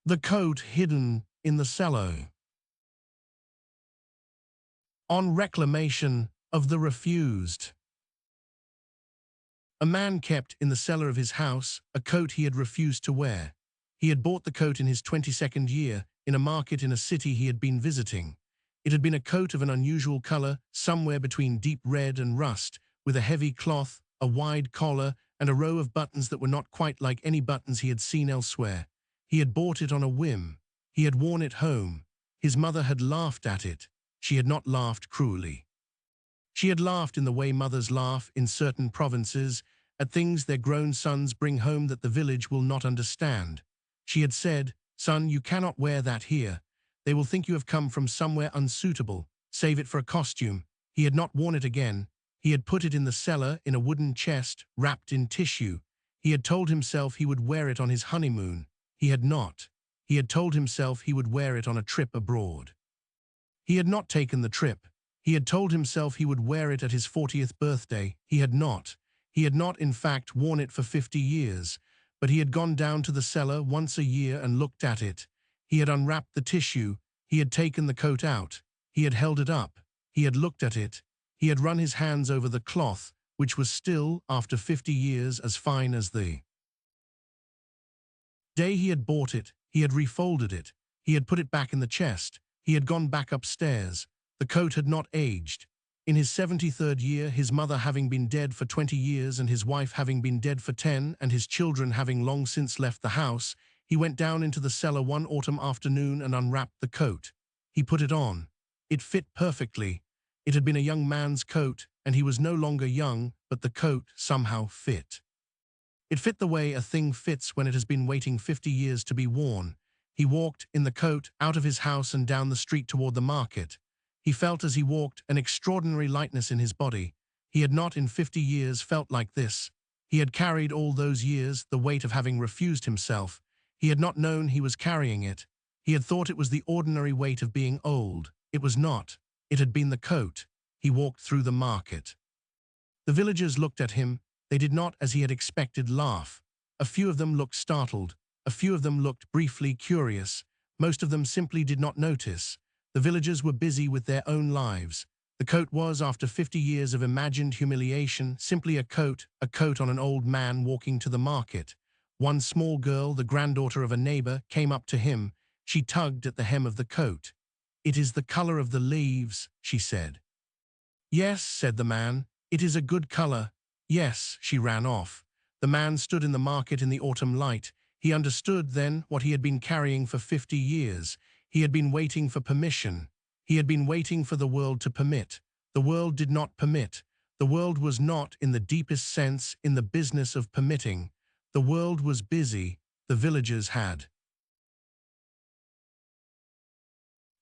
The coat hidden in the cellar. On reclamation of the refused. A man kept in the cellar of his house a coat he had refused to wear. He had bought the coat in his 22nd year in a market in a city he had been visiting. It had been a coat of an unusual color, somewhere between deep red and rust, with a heavy cloth, a wide collar, and a row of buttons that were not quite like any buttons he had seen elsewhere. He had bought it on a whim. He had worn it home. His mother had laughed at it. She had not laughed cruelly. She had laughed in the way mothers laugh in certain provinces at things their grown sons bring home that the village will not understand. She had said, "Son, you cannot wear that here. They will think you have come from somewhere unsuitable. Save it for a costume." He had not worn it again. He had put it in the cellar in a wooden chest wrapped in tissue. He had told himself he would wear it on his honeymoon. He had not. He had told himself he would wear it on a trip abroad. He had not taken the trip. He had told himself he would wear it at his 40th birthday. He had not. He had not, in fact, worn it for 50 years, but he had gone down to the cellar once a year and looked at it. He had unwrapped the tissue. He had taken the coat out. He had held it up. He had looked at it. He had run his hands over the cloth, which was still, after 50 years, as fine as the day he had bought it. He had refolded it. He had put it back in the chest. He had gone back upstairs. The coat had not aged. In his 73rd year, his mother having been dead for 20 years and his wife having been dead for 10 and his children having long since left the house, he went down into the cellar one autumn afternoon and unwrapped the coat. He put it on. It fit perfectly. It had been a young man's coat, and he was no longer young, but the coat somehow fit. It fit the way a thing fits when it has been waiting 50 years to be worn. He walked in the coat out of his house and down the street toward the market. He felt as he walked an extraordinary lightness in his body. He had not in 50 years felt like this. He had carried all those years the weight of having refused himself. He had not known he was carrying it. He had thought it was the ordinary weight of being old. It was not. It had been the coat. He walked through the market. The villagers looked at him. They did not, as he had expected, laugh. A few of them looked startled. A few of them looked briefly curious. Most of them simply did not notice. The villagers were busy with their own lives. The coat was, after 50 years of imagined humiliation, simply a coat on an old man walking to the market. One small girl, the granddaughter of a neighbor, came up to him. She tugged at the hem of the coat. "It is the color of the leaves," she said. "Yes," said the man, "it is a good color." "Yes," she ran off. The man stood in the market in the autumn light. He understood then what he had been carrying for 50 years. He had been waiting for permission. He had been waiting for the world to permit. The world did not permit. The world was not, in the deepest sense, in the business of permitting. The world was busy. The villagers had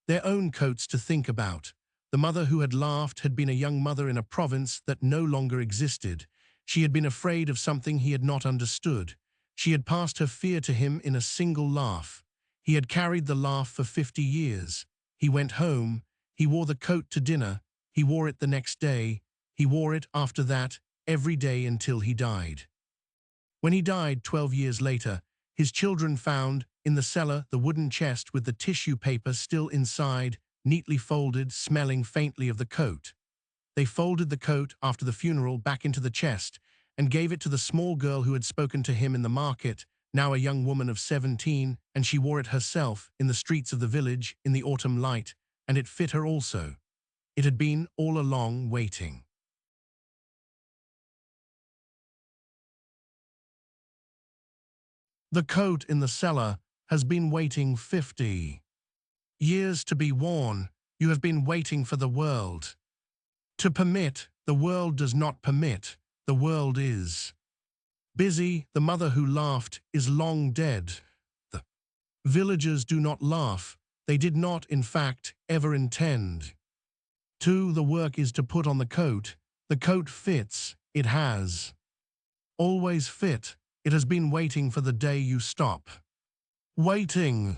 their own coats to think about. The mother who had laughed had been a young mother in a province that no longer existed. She had been afraid of something he had not understood. She had passed her fear to him in a single laugh. He had carried the laugh for 50 years. He went home. He wore the coat to dinner. He wore it the next day. He wore it after that, every day until he died. When he died 12 years later, his children found, in the cellar, the wooden chest with the tissue paper still inside, neatly folded, smelling faintly of the coat. They folded the coat after the funeral back into the chest and gave it to the small girl who had spoken to him in the market, now a young woman of 17, and she wore it herself in the streets of the village in the autumn light, and it fit her also. It had been all along waiting. The coat in the cellar has been waiting 50 years to be worn. You have been waiting for the world to permit. The world does not permit. The world is busy. The mother who laughed is long dead. The villagers do not laugh. They did not, in fact, ever intend to. The work is to put on the coat. The coat fits. It has always fit. It has been waiting for the day you stop waiting.